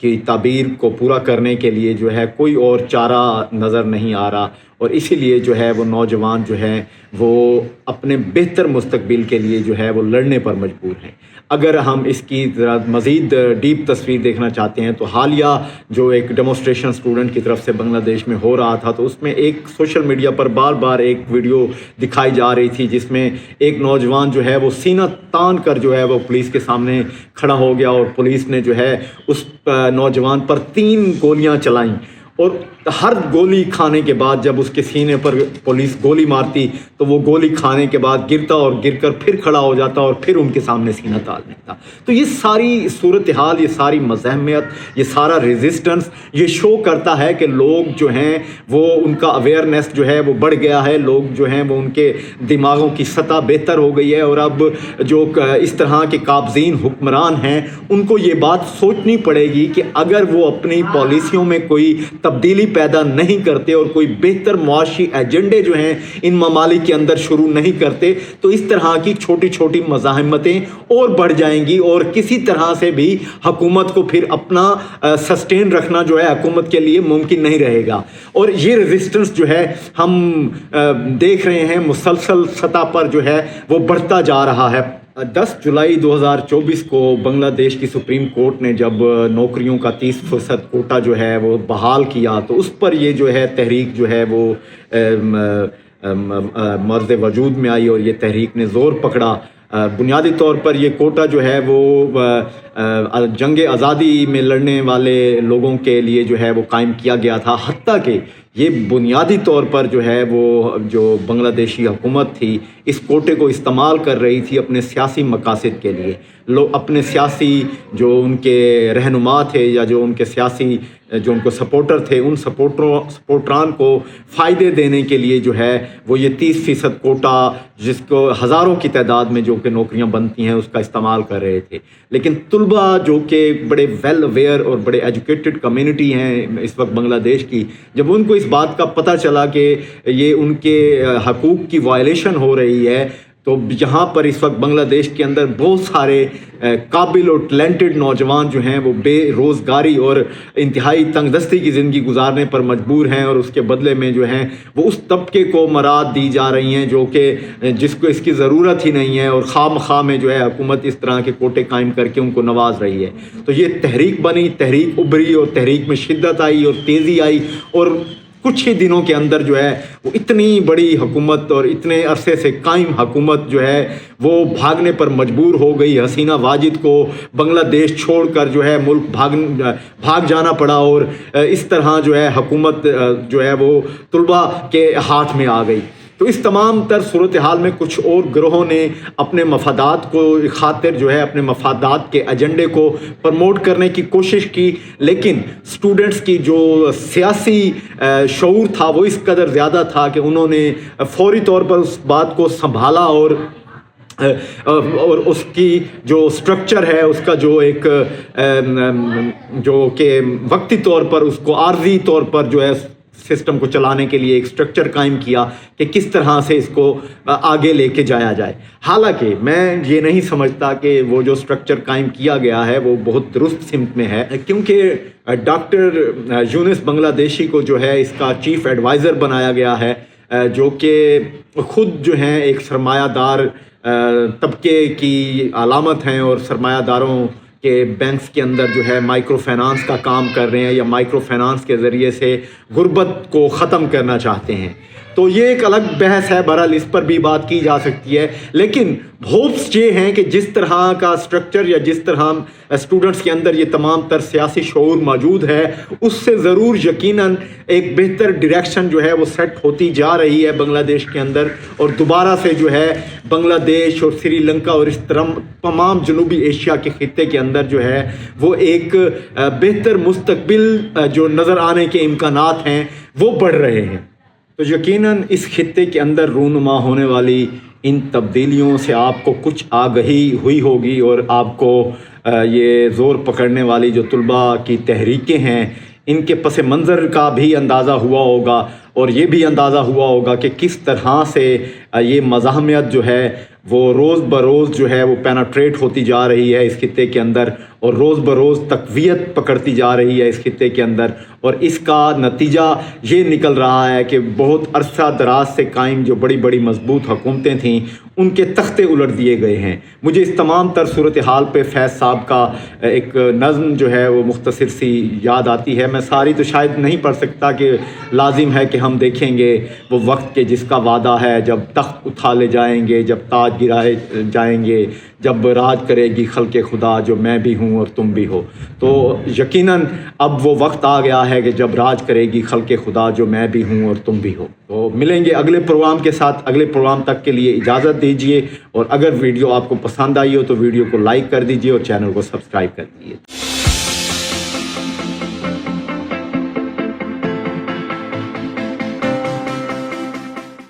کی تعبیر کو پورا کرنے کے لیے جو ہے کوئی اور چارہ نظر نہیں آ رہا، اور اسی لیے جو ہے وہ نوجوان جو ہیں وہ اپنے بہتر مستقبل کے لیے جو ہے وہ لڑنے پر مجبور ہیں۔ اگر ہم اس کی ذرا مزید ڈیپ تصویر دیکھنا چاہتے ہیں تو حالیہ جو ایک ڈیمونسٹریشن اسٹوڈنٹ کی طرف سے بنگلہ دیش میں ہو رہا تھا، تو اس میں ایک سوشل میڈیا پر بار بار ایک ویڈیو دکھائی جا رہی تھی جس میں ایک نوجوان جو ہے وہ سینہ تان کر جو ہے وہ پولیس کے سامنے کھڑا ہو گیا، اور پولیس نے جو ہے اس نوجوان پر 3 گولیاں چلائیں، اور ہر گولی کھانے کے بعد جب اس کے سینے پر پولیس گولی مارتی تو وہ گولی کھانے کے بعد گرتا اور گر کر پھر کھڑا ہو جاتا اور پھر ان کے سامنے سینہ تان دیتا۔ تو یہ ساری صورتحال، یہ ساری مزاحمت، یہ سارا ریزسٹنس یہ شو کرتا ہے کہ لوگ جو ہیں وہ ان کا اویئرنیس جو ہے وہ بڑھ گیا ہے، لوگ جو ہیں وہ ان کے دماغوں کی سطح بہتر ہو گئی ہے، اور اب جو اس طرح کے قابضین حکمران ہیں ان کو یہ بات سوچنی پڑے گی کہ اگر وہ اپنی پالیسیوں میں کوئی تبدیلی پیدا نہیں کرتے اور کوئی بہتر معاشی ایجنڈے جو ہیں ان ممالک کے اندر شروع نہیں کرتے تو اس طرح کی چھوٹی چھوٹی مزاحمتیں اور بڑھ جائیں گی، اور کسی طرح سے بھی حکومت کو پھر اپنا سسٹین رکھنا جو ہے حکومت کے لیے ممکن نہیں رہے گا۔ اور یہ ریزسٹنس جو ہے ہم دیکھ رہے ہیں مسلسل سطح پر جو ہے وہ بڑھتا جا رہا ہے۔ 10 جولائی 2024 کو بنگلہ دیش کی سپریم کورٹ نے جب نوکریوں کا 30% کوٹا جو ہے وہ بحال کیا تو اس پر یہ جو ہے تحریک جو ہے وہ مرز وجود میں آئی، اور یہ تحریک نے زور پکڑا۔ بنیادی طور پر یہ کوٹا جو ہے وہ جنگ آزادی میں لڑنے والے لوگوں کے لیے جو ہے وہ قائم کیا گیا تھا، حتیٰ کہ یہ بنیادی طور پر جو ہے وہ جو بنگلہ دیشی حکومت تھی اس کوٹے کو استعمال کر رہی تھی اپنے سیاسی مقاصد کے لیے۔ لوگ اپنے سیاسی جو ان کے رہنما تھے یا جو ان کے سیاسی جو ان کو سپورٹر تھے ان سپورٹران کو فائدے دینے کے لیے جو ہے وہ یہ 30% کوٹا جس کو ہزاروں کی تعداد میں جو کہ نوکریاں بنتی ہیں اس کا استعمال کر رہے تھے۔ لیکن طلباء جو کہ بڑے ویل اویئر اور بڑے ایجوکیٹڈ کمیونٹی ہیں اس وقت بنگلہ دیش کی، جب ان کو اس بات کا پتہ چلا کہ یہ ان کے حقوق کی وائلیشن ہو رہی ہے، تو یہاں پر اس وقت بنگلہ دیش کے اندر بہت سارے قابل اور ٹیلنٹڈ نوجوان جو ہیں وہ بے روزگاری اور انتہائی تنگ دستی کی زندگی گزارنے پر مجبور ہیں، اور اس کے بدلے میں جو ہیں وہ اس طبقے کو مراد دی جا رہی ہیں جو کہ جس کو اس کی ضرورت ہی نہیں ہے، اور خواہ مخواہ میں جو ہے حکومت اس طرح کے کوٹے قائم کر کے ان کو نواز رہی ہے۔ تو یہ تحریک بنی، تحریک ابھری، اور تحریک میں شدت آئی اور تیزی آئی، اور کچھ ہی دنوں کے اندر جو ہے وہ اتنی بڑی حکومت اور اتنے عرصے سے قائم حکومت جو ہے وہ بھاگنے پر مجبور ہو گئی۔ حسینہ واجد کو بنگلہ دیش چھوڑ کر جو ہے ملک بھاگ جانا پڑا، اور اس طرح جو ہے حکومت جو ہے وہ طلباء کے ہاتھ میں آ گئی۔ تو اس تمام تر صورتحال میں کچھ اور گروہوں نے اپنے مفادات کو خاطر جو ہے اپنے مفادات کے ایجنڈے کو پروموٹ کرنے کی کوشش کی، لیکن اسٹوڈنٹس کی جو سیاسی شعور تھا وہ اس قدر زیادہ تھا کہ انہوں نے فوری طور پر اس بات کو سنبھالا، اور اس کی جو سٹرکچر ہے اس کا جو ایک جو کہ وقتی طور پر اس کو عارضی طور پر جو ہے سسٹم کو چلانے کے لیے ایک سٹرکچر قائم کیا کہ کس طرح سے اس کو آگے لے کے جایا جائے۔ حالانکہ میں یہ نہیں سمجھتا کہ وہ جو سٹرکچر قائم کیا گیا ہے وہ بہت درست سمت میں ہے، کیونکہ ڈاکٹر یونس بنگلہ دیشی کو جو ہے اس کا چیف ایڈوائزر بنایا گیا ہے، جو کہ خود جو ہیں ایک سرمایہ دار طبقے کی علامت ہیں، اور سرمایہ داروں کہ بینکس کے اندر جو ہے مائکرو فائنانس کا کام کر رہے ہیں یا مائکرو فائنانس کے ذریعے سے غربت کو ختم کرنا چاہتے ہیں۔ تو یہ ایک الگ بحث ہے، بہرحال اس پر بھی بات کی جا سکتی ہے، لیکن ہوپس یہ ہیں کہ جس طرح کا سٹرکچر یا جس طرح اسٹوڈنٹس کے اندر یہ تمام تر سیاسی شعور موجود ہے اس سے ضرور یقیناً ایک بہتر ڈائریکشن جو ہے وہ سیٹ ہوتی جا رہی ہے بنگلہ دیش کے اندر، اور دوبارہ سے جو ہے بنگلہ دیش اور سری لنکا اور اس طرح تمام جنوبی ایشیا کے خطے کے اندر جو ہے وہ ایک بہتر مستقبل جو نظر آنے کے امکانات ہیں وہ بڑھ رہے ہیں۔ تو یقیناً اس خطے کے اندر رونما ہونے والی ان تبدیلیوں سے آپ کو کچھ آگہی ہوئی ہوگی، اور آپ کو یہ زور پکڑنے والی جو طلباء کی تحریکیں ہیں ان کے پس منظر کا بھی اندازہ ہوا ہوگا، اور یہ بھی اندازہ ہوا ہوگا کہ کس طرح سے یہ مزاحمت جو ہے وہ روز بروز جو ہے وہ پینیٹریٹ ہوتی جا رہی ہے اس خطے کے اندر، اور روز بروز تقویت پکڑتی جا رہی ہے اس خطے کے اندر، اور اس کا نتیجہ یہ نکل رہا ہے کہ بہت عرصہ دراز سے قائم جو بڑی بڑی مضبوط حکومتیں تھیں ان کے تختے الٹ دیے گئے ہیں۔ مجھے اس تمام تر صورتحال پہ فیض صاحب کا ایک نظم جو ہے وہ مختصر سی یاد آتی ہے، میں ساری تو شاید نہیں پڑھ سکتا کہ لازم ہے کہ ہم دیکھیں گے وہ وقت کے جس کا وعدہ ہے، جب تخت اٹھا لے جائیں گے، جب تاج گرائے جائیں گے، جب راج کرے گی خلق خدا جو میں بھی ہوں اور تم بھی ہو۔ تو یقیناً اب وہ وقت آ گیا ہے کہ جب راج کرے گی خلق خدا جو میں بھی ہوں اور تم بھی ہو۔ تو ملیں گے اگلے پروگرام کے ساتھ، اگلے پروگرام تک کے لیے اجازت دیجیے، اور اگر ویڈیو آپ کو پسند آئی ہو تو ویڈیو کو لائک کر دیجیے اور چینل کو سبسکرائب کر دیجیے۔